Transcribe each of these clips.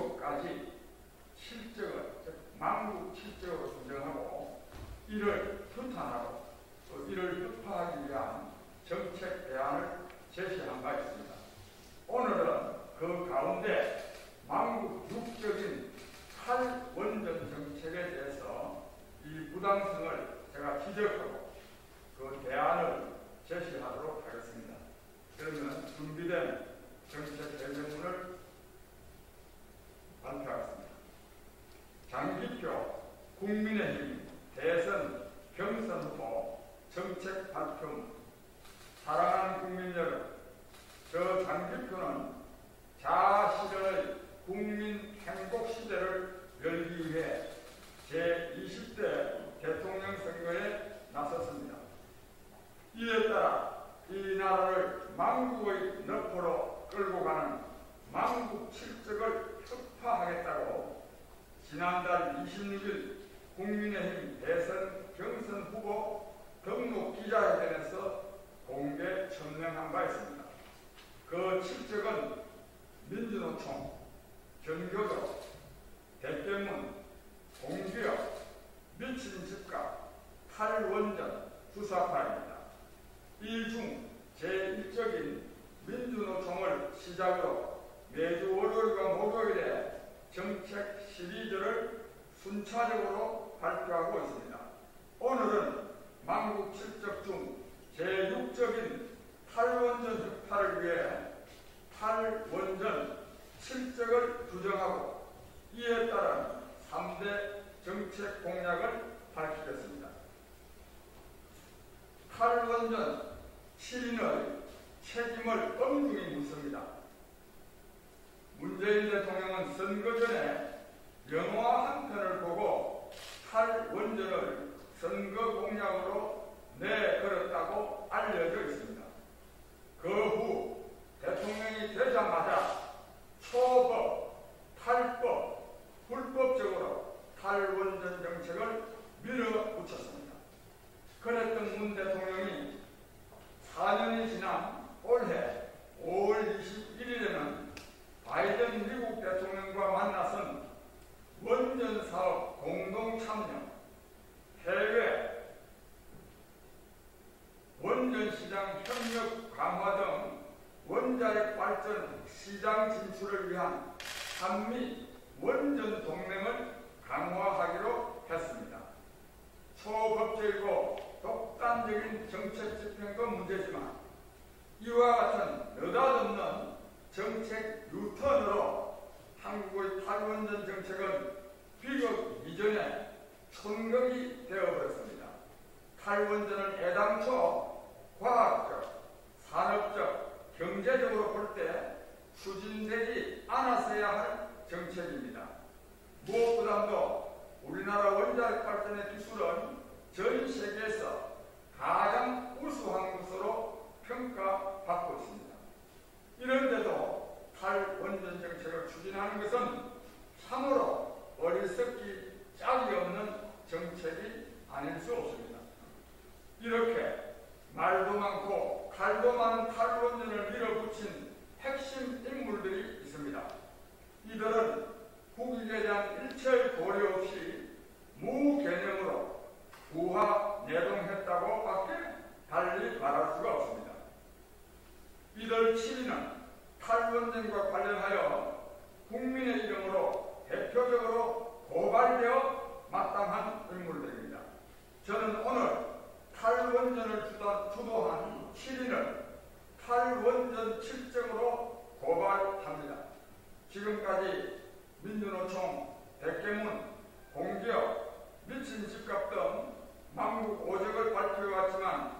이후까지 실적을, 즉 망국 실적으로 규정하고 이를 규탄하고 또 이를 흡파하기 위한 정책 대안을 제시한 바 있습니다. 오늘은 그 가운데 망국 육적인 탈원전 정책에 대해서 이 부당성을 제가 지적하고 그 대안을 제시하도록 하겠습니다. 그러면 준비된 정책 대명문을 발표하겠습니다. 장기표 국민의힘 대선 경선 후보 정책 발표. 사랑하는 국민 여러분, 저 장기표는 자아실현의 국민 행복 시대를 열기 위해 제20대 대통령 선거에 나섰습니다. 이에 따라 이 나라를 망국의 너퍼로 끌고 가는 망국 실적을 혁파하겠다고 지난달 26일 국민의힘 대선 경선 후보 등록 기자회견에서 공개 천명한 바 있습니다. 그 실적은 민주노총, 전교조, 대깨문, 공기업, 미친 집값, 탈원전, 주사파입니다. 이 중 제1적인 민주노총을 시작으로 매주 월요일과 목요일에 정책 시리즈를 순차적으로 발표하고 있습니다. 오늘은 망국 실적 중 제6적인 탈원전 혁파를 위해 탈원전 실적을 규정하고 이에 따른 3대 정책 공약을 밝히겠습니다. 탈원전 실인의 책임을 엄중히 묻습니다. 문재인 대통령은 선거 전에 영화 한 편을 보고 탈원전을 선거 공약으로 내걸었다고 알려져 있습니다. 그 후 대통령이 되자마자 초법, 탈법, 불법적으로 탈원전 정책을 밀어붙였습니다. 그랬던 문 대통령이 4년이 지난 올해 5월 21일에는 바이든 미국 대통령과 만나선 원전 사업 공동 참여, 해외 원전 시장 협력 강화 등 원자력 발전 시장 진출을 위한 한미 원전 동맹을 강화하기로 했습니다. 초법적이고 독단적인 정책 집행도 문제지만 이와 같은 느닷없는 정책 유턴으로 한국의 탈원전 정책은 비극 이전에 천극이 되어버렸습니다. 탈원전은 애당초 과학적, 산업적, 경제적으로 볼 때 추진되지 않았어야 할 정책입니다. 무엇보다도 우리나라 원자력 발전의 기술은 전 세계에서 가장 우수한 것으로 평가받고 있습니다. 이런데도 탈원전 정책을 추진하는 것은 참으로 어리석기 짝이 없는 정책이 아닐 수 없습니다. 이렇게 말도 많고 칼도 많은 탈원전을 밀어붙인 핵심 인물들이 있습니다. 이들은 국익에 대한 일체의 고려 없이 무개념으로 부하 내동했다고 밖에 달리 말할 수가 없습니다. 이들 7인은 탈원전과 관련하여 국민의 이름으로 대표적으로 고발되어 마땅한 인물들입니다. 저는 오늘 탈원전을 주도한 7인을 탈원전 실적으로 고발합니다. 지금까지 민주노총, 대깨문, 공기업, 미친 집값 등 망국 오적을 발표해왔지만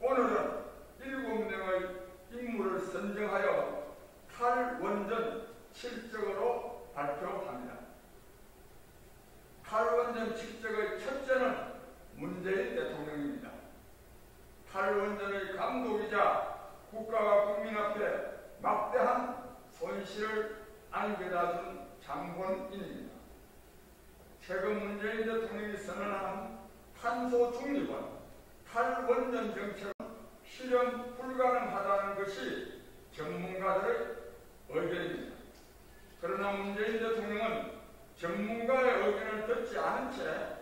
오늘은 7명의 인물을 선정하여 탈원전 실적으로 발표합니다. 탈원전 실적의 첫째는 문재인 대통령입니다. 탈원전의 감독이자 국가와 국민 앞에 막대한 손실을 안겨다 준 장본인입니다. 최근 문재인 대통령이 선언한 탄소 중립은 탈원전 정책은 실현 불가능하다는 것이 전문가들의 의견입니다. 그러나 문재인 대통령은 전문가의 의견을 듣지 않은 채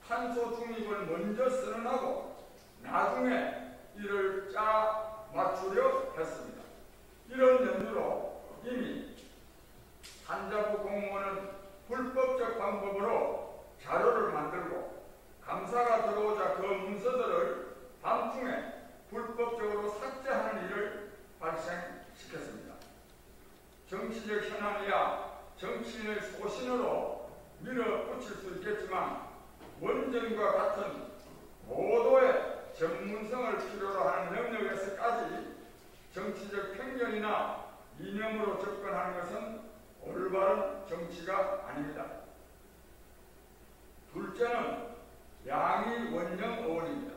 탄소 중립을 먼저 선언하고 나중에 이를 짜 맞추려 했습니다. 이런 연유로 이미 산자부 공무원은 불법적 방법으로 자료를 만들고 감사가 들어오자 그 문서들을 밤중에 불법적으로 삭제하는 일을 발생시켰습니다. 정치적 현안이야 정치인의 소신으로 밀어붙일 수 있겠지만 원전과 같은 고도의 전문성을 필요로 하는 영역에서까지 정치적 편견이나 이념으로 접근하는 것은 올바른 정치가 아닙니다. 둘째는 양희 원영 의원입니다.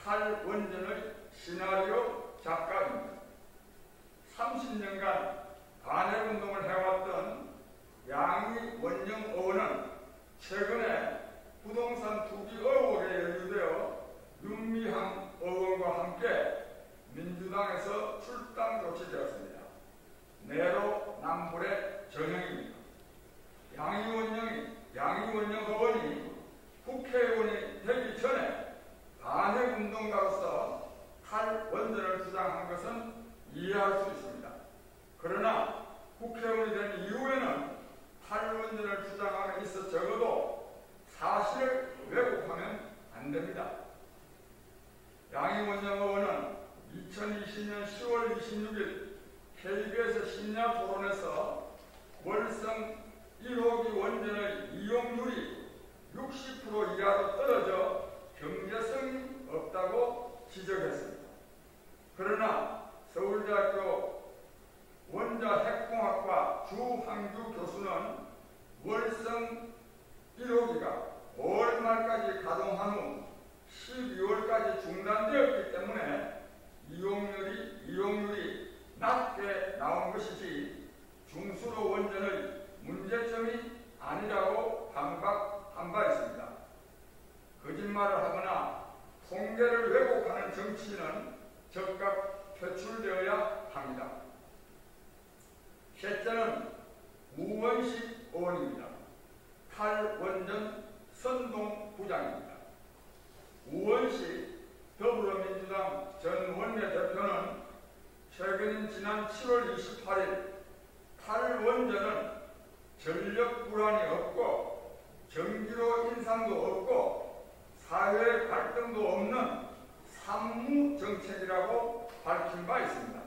탈원전의 시나리오 작가입니다. 30년간 반핵운동을 해왔던 양희 원영 의원은 최근에 부동산 투기 의혹에 연루되어 윤미향 의원과 함께 민주당에서 출당 조치되었습니다. 내로 남불의 전형입니다. 양희 원영 의원이 국회의원이 되기 전에 반핵운동가로서 탈원전을 주장한 것은 이해할 수 있습니다. 그러나 국회의원이 된 이후에는 탈원전을 주장함에 있어 적어도 사실을 왜곡하면 안 됩니다. 양희 원영 의원은 2020년 10월 26일 KBS 심야 토론에서 월성 1호기 원전의 이용률이 60% 이하로 떨어져 경제성이 없다고 지적했습니다. 그러나 서울대학교 원자핵공학과 주항규 교수는 월성 1호기가 5월 말까지 가동한 후 12월까지 중단되었기 때문에 이용률이 낮게 나온 것이지 중수로 원전의 문제점이 아니라고 반박한 바 있습니다. 거짓말을 하거나 통계를 왜곡하는 정치인은 즉각 퇴출되어야 합니다. 셋째는 우원식 의원입니다. 탈원전 선동부장입니다. 우원식 더불어민주당 전 원내대표는 최근 지난 7월 28일 탈원전은 전력 불안이 없고 전기료 인상도 없고 사회 갈등도 없는 산무 정책이라고 밝힌 바 있습니다.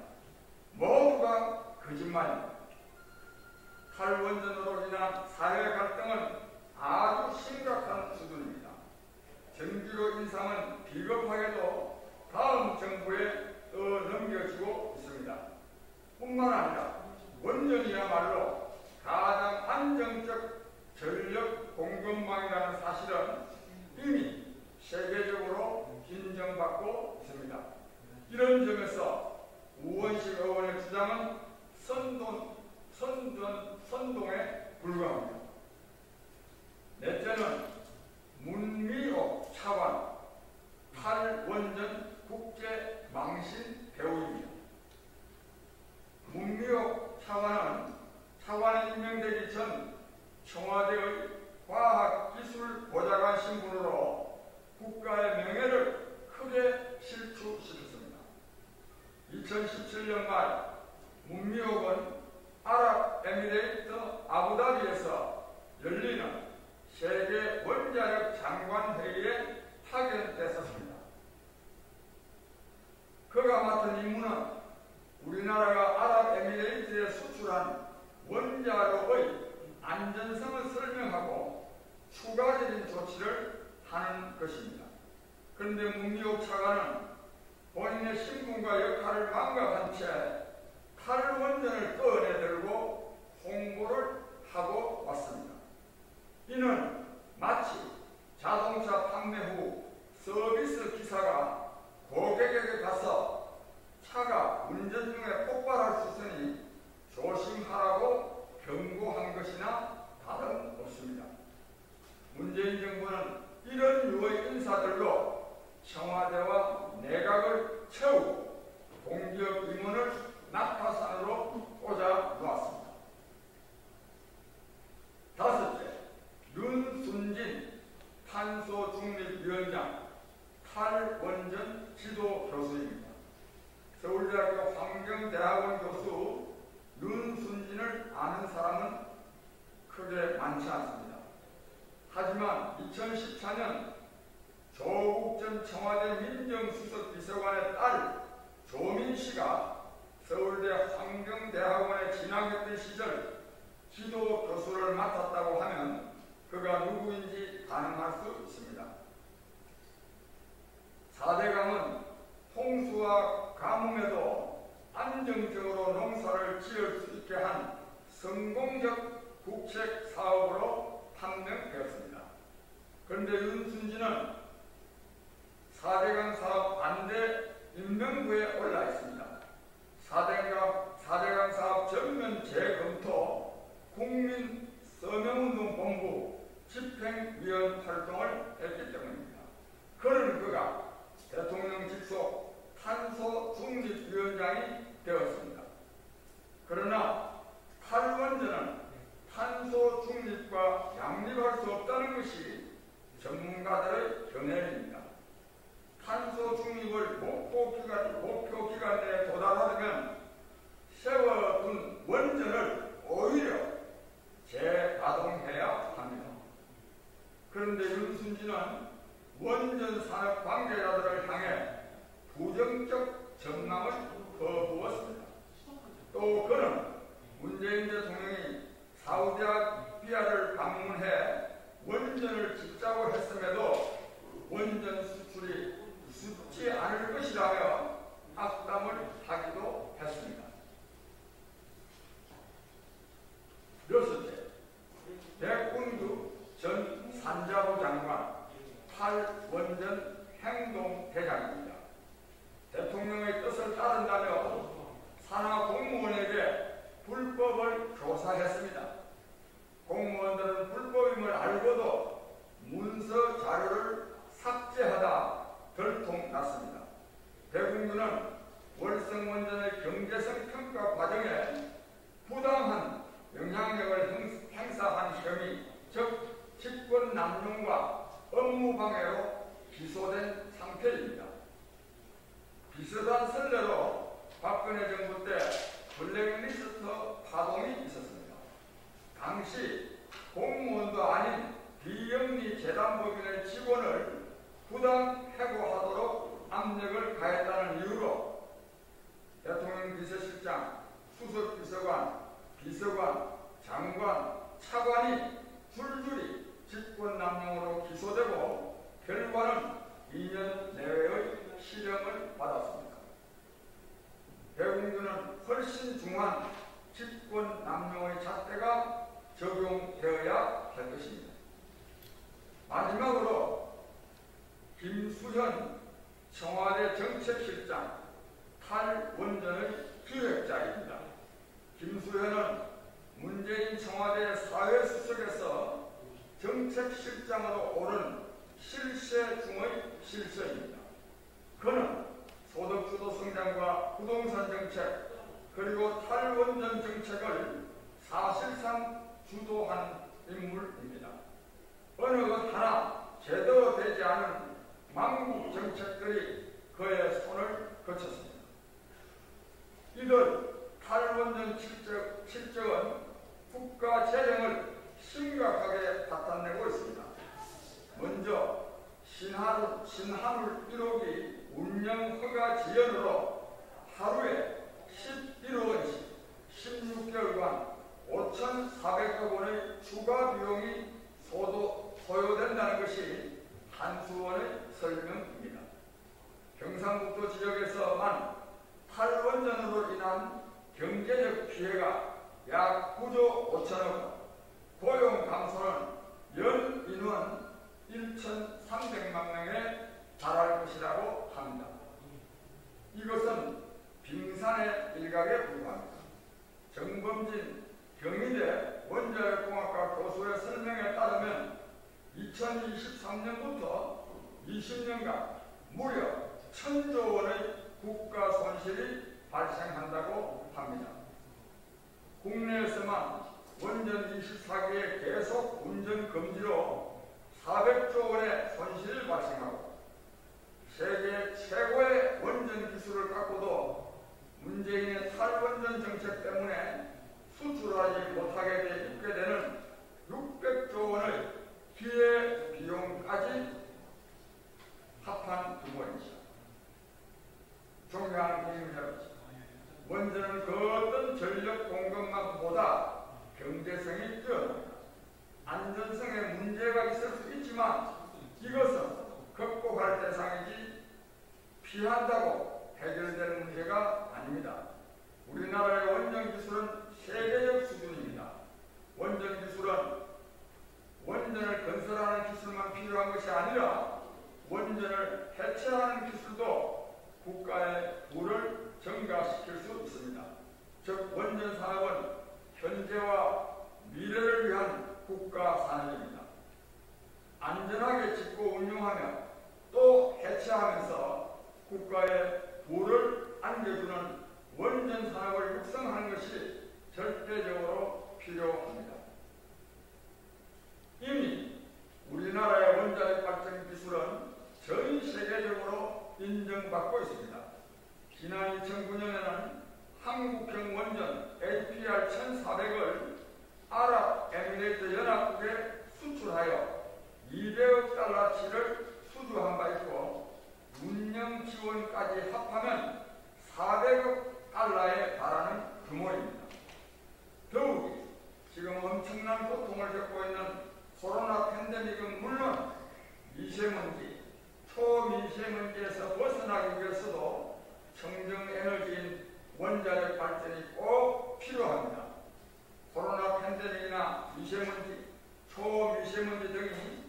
모두가 거짓말입니다. 탈원전으로 인한 사회 갈등은 아주 심각한 수준입니다. 전기료 인상은 비겁하게도 다음 정부에 넘겨지고 있습니다. 뿐만 아니라 원전이야말로 가장 안정적 전력 공급망이라는 사실은 이미 세계적으로 인정받고 있습니다. 이런 점에서 우원식 의원의 주장은 선동에 불과합니다. 넷째는 문미옥 차관 탈원전 국제 망신 배우입니다. 문미옥 차관은 차관에 임명되기 전 청와대의 과학기술보좌관 신분으로 국가의 명예를 크게 실추시켰습니다. 2017년 말 문미옥은 아랍에미레이트 아부다비에서 열리는 세계 원자력 장관회의에 파견됐었습니다. 그가 맡은 임무는 우리나라가 아랍에미레이트에 수출한 원자로의 안전성을 설명하고 추가적인 조치를 하는 것입니다. 그런데 문미옥 차관은 본인의 신분과 역할을 망각한 채 탈원전을 꺼내들고 홍보를 하고 왔습니다. 이는 마치 자동차 판매 후 서비스 기사가 고객에게 가서 차가 운전 중에 폭발할 수 있으니 조심하라고 경고한 것이나 다름없습니다. 문재인 정부는 이런 유의 인사들로 청와대와 내각을 채우고 공기업 임원을 낙하산으로 꽂아 놓았습니다. 많지 않습니다. 하지만 2014년 조국 전 청와대 민정수석 비서관의 딸 조민 씨가 서울대 환경대학원에 진학했던 시절 지도 교수를 맡았다고 하면 그가 누구인지 가늠할 수 있습니다. 4대강은 홍수와 가뭄에도 안정적으로 농사를 지을 수 있게 한 성공적 국책 사업으로 판명되었습니다. 그런데 윤순진은 4대강 사업 반대 인명부에 올라 있습니다. 4대강 사업 전면 재검토 국민 서명운동본부 집행위원 활동을 했기 때문입니다. 그런 그가 대통령 직속 탄소 중립위원장이 되었습니다. 그러나 탈원전은 탄소 중립과 양립할 수 없다는 것이 전문가들의 견해입니다. 탄소 중립을 목표 기간 내에 도달하려면 세워둔 원전을 오히려 재가동해야 합니다. 그런데 윤순진은 원전 산업 관계자들을 향해 부정적 전망을 거부했습니다. 또 그는 문재인 대통령이 사우디아라비아를 방문해 원전을 짓자고 했음에도 원전 수출이 쉽지 않을 것이라며 악담을 하기도 했습니다. 여섯째, 백운규 전 산자부 장관 탈원전 행동대장입니다. 대통령의 뜻을 따른다며 산하 공무원에게 불법을 교사했습니다. 공무원들은 불법임을 알고도 문서 자료를 삭제하다 들통났습니다. 백운규는 월성원전의 경제성 평가 과정에 부당한 영향력을 행사한 혐의, 즉 직권 남용과 업무방해로 기소된 상태입니다. 비슷한 선례로 박근혜 정부 때 블랙리스트 파동이 있었습니다. 당시 공무원도 아닌 비영리 재단법인의 직원을 부당 해고하도록 압력을 가했다는 이유로 대통령 비서실장, 수석비서관, 비서관, 장관, 차관이 줄줄이 직권남용으로 기소되고 결과는 2년 내외의 실형을 받았습니다. 백운규는 훨씬 중한 직권남용의 잣대가 적용되어야 할 것입니다. 마지막으로 김수현 청와대 정책실장 탈원전의 기획자입니다. 김수현은 문재인 청와대 사회수석에서 정책실장으로 오른 실세 중의 실세입니다. 그는 소득주도 성장과 부동산 정책 그리고 탈원전 정책을 사실상 주도한 인물입니다. 어느 것 하나 제대로 되지 않은 망국 정책들이 그의 손을 거쳤습니다. 이들 탈원전 실적은 국가 재정을 심각하게 파탄내고 있습니다. 먼저 신한울 1호기 운영 허가 지연으로 하루에 11억 원씩 16개월간 5,400억 원의 추가 비용이 소요된다는 것이 한수원의 설명입니다. 경상북도 지역에서만 탈원전으로 인한 경제적 피해가 약 9조 5천억 원, 고용 감소는 연 인원 1,300만 명에 달할 것이라고 합니다. 이것은 빙산의 일각에 불과합니다. 정범진 경희대 원자력공학과 교수의 설명에 따르면 2023년부터 20년간 무려 1,000조 원의 국가 손실이 발생한다고 합니다. 국내에서만 원전 24기의 계속 운전 금지로 400조 원의 손실이 발생하고 세계 최고의 원전 기술을 갖고도 문재인의 탈원전 정책 때문에 수출하지 못하게 있게 되는 600 인정받고 있습니다. 지난 2009년에는 한국형 원전 APR 1400을 아랍에미레이트 연합국에 수출하여 200억 달러치를 수주한 바 있고 운영 지원까지 합하면 400억 달러에 달하는 규모입니다. 더욱이 지금 엄청난 고통을 겪고 있는 코로나 팬데믹은 물론 미세먼지, 초미세먼지에서 벗어나기 위해서도 청정에너지인 원자력 발전이 꼭 필요합니다. 코로나 팬데믹이나 미세먼지, 초미세먼지 등이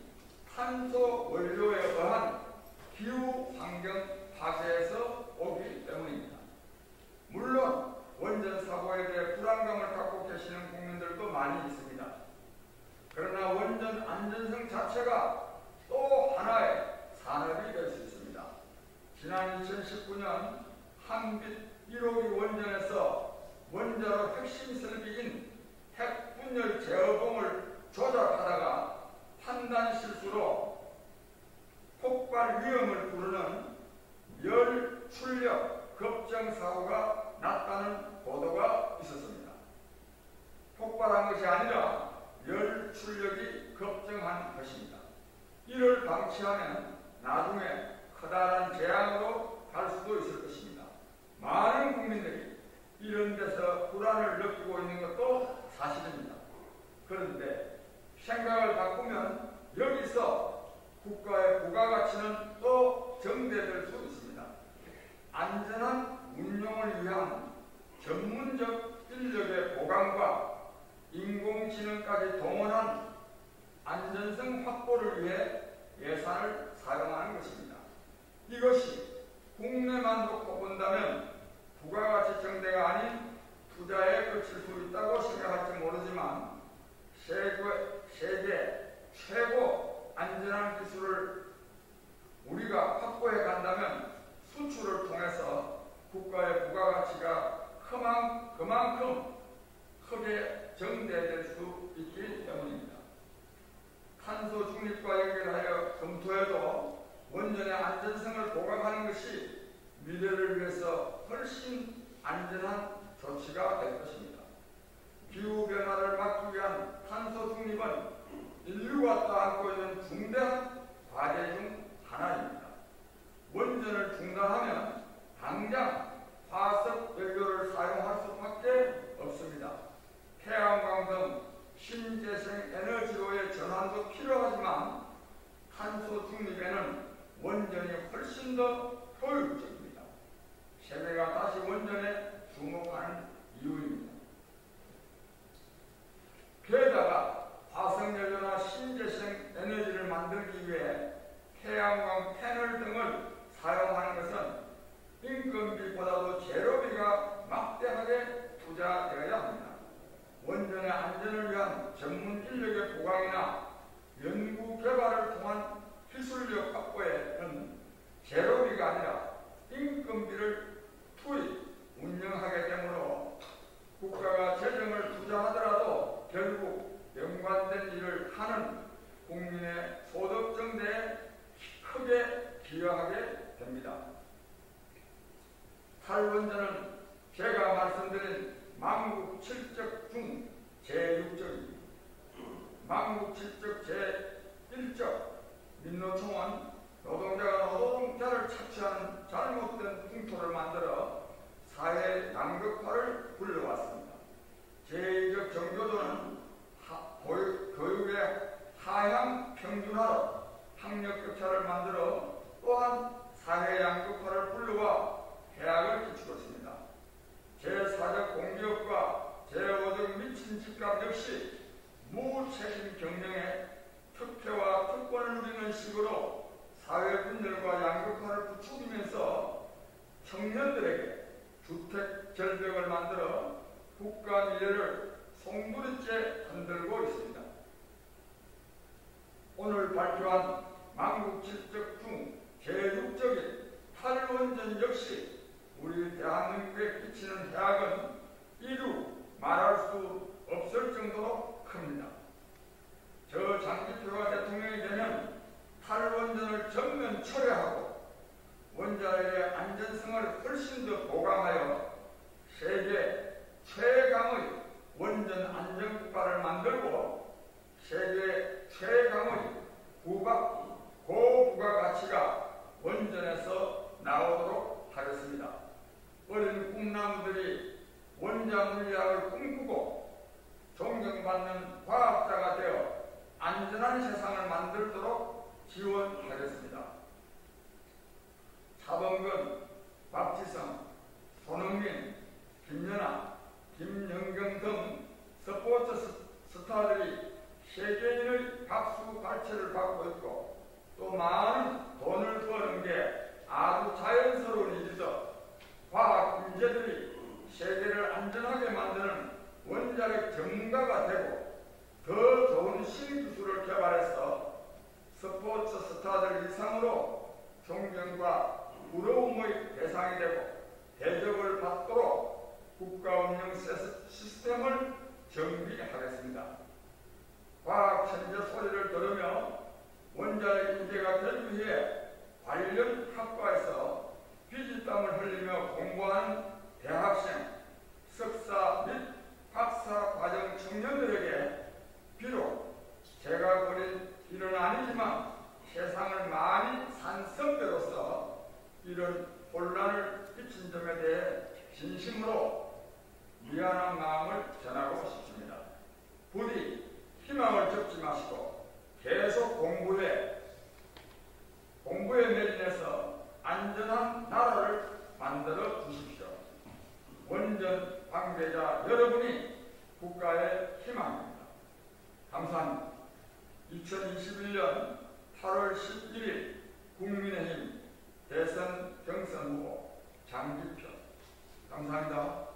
탄소 원료에 의한 기후 환경 파괴에서 오기 때문입니다. 물론 원전 사고에 대해 불안감을 갖고 계시는 국민들도 많이 있습니다. 그러나 원전 안전성 자체가 또 하나의 산업이 될 수 있습니다. 지난 2019년 한빛 1호기 원전에서 원자로 핵심 설비인 핵분열 제어봉을 조작하다가 판단 실수로 폭발 위험을 부르는 열 출력 급정 사고가 났다는 보도가 있었습니다. 폭발한 것이 아니라 열 출력이 급정한 것입니다. 이를 방치하면 나중에 커다란 재앙으로 갈 수도 있을 것입니다. 많은 국민들이 이런 데서 불안을 느끼고 있는 것도 사실입니다. 그런데 생각을 바꾸면 여기서 국가의 부가가치는 또 정대될 수 있습니다. 안전한 운용을 위한 전문적 인력의 보강과 인공지능까지 동원한 안전성 확보를 위해 예산을 사용하는 것입니다. 이것이 국내만 놓고 본다면 부가가치 정대가 아닌 투자에 그칠 수 있다고 생각할지 모르지만 세계 최고 안전한 기술을 우리가 확보해 간다면 수출을 통해서 국가의 부가가치가 그만큼 크게 정대될 수 있기 때문입니다. 탄소 중립과 연결하여 검토해도 원전의 안전성을 보강하는 것이 미래를 위해서 훨씬 안전한 조치가 될 것입니다. 기후변화를 막기 위한 탄소 중립은 인류가 떠안고 있는 중대한 과제 중 하나입니다. 원전을 중단하면 당장 화석 연료를 사용할 수밖에 없습니다. 태양광 등 신재생 에너지로의 전환도 필요하지만 탄소 중립에는 원전이 훨씬 더 효율적입니다. 세계가 다시 원전에 주목하는 이유입니다. 게다가 화석연료나 신재생 에너지를 만들기 위해 태양광 패널 등을 사용하는 것은 인건비보다도 재료비가 막대하게 투자되어야 합니다. 원전의 안전을 위한 전문 인력의 보강이나 연구 개발을 통한 기술력 확보에는 재료비가 아니라 인건비를 투입, 운영하게 되므로 국가가 재정을 투자하더라도 결국 연관된 일을 하는 국민의 소득 증대에 크게 기여하게 됩니다. 탈원전은 제가 말씀드린 망국 7적 중 제6적입니다. 망국 7적 제1적 민노총은 노동자가 노동자를 착취하는 잘못된 풍토를 만들어 사회 양극화를 불러왔습니다. 제2적 정교조는 교육의 하향 평준화로 학력 격차를 만들어 또한 사회 양극화를 불러와 해악을 끼치고 있습니다. 제4적 공기업과 제5적 미친 집값 역시 무책임 경영에 특혜와 특권을 누리는 식으로 사회 분열과 양극화를 부추기면서 청년들에게 주택 절벽을 만들어 국가 미래를 송두리째 흔들고 있습니다. 오늘 발표한 망국 7적 중 제6적인 탈원전 역시 우리 대한민국에 끼치는 해악은 이루 말할 수 없을 정도로 큽니다. 저 장기표가 대통령이 되면 탈원전을 전면 철회하고 원자력의 최강의 고부가가치가 원전에서 나오도록 하겠습니다. 어린 꿈나무들이 원자 물리학을 꿈꾸고 존경받는 과학자가 되어 안전한 세상을 만들도록 지원하겠습니다. 차범근, 박지성, 손흥민, 김연아, 김연경 등 스포츠 스타들이 세계인의 박수 갈채를 받고 있고 또 많은 돈을 버는 게 아주 자연스러운 일이죠. 과학 인재들이 세계를 안전하게 만드는 원자력 전문가가 되고 더 좋은 신기술을 개발해서 스포츠 스타들 이상으로 존경과 부러움의 대상이 되고 대접을 받도록 국가운영 시스템을 정비하겠습니다. 과학 천재 소리를 들으며 원자력 인재가 되기 위해 관련 학과에서 피지땀을 흘리며 공부하는 대학생, 석사 및 박사 과정 청년들에게 비록 제가 그린 길은 아니지만 세상을 많이 산 선배로서 이런 혼란을 끼친 점에 대해 진심으로 미안한 마음을 전하고 싶습니다. 부디 희망을 접지 마시고 계속 공부에 매진해서 안전한 나라를 만들어 주십시오. 원전 관계자 여러분이 국가의 희망입니다. 감사합니다. 2021년 8월 11일 국민의힘 대선 경선 후보 장기표. 감사합니다.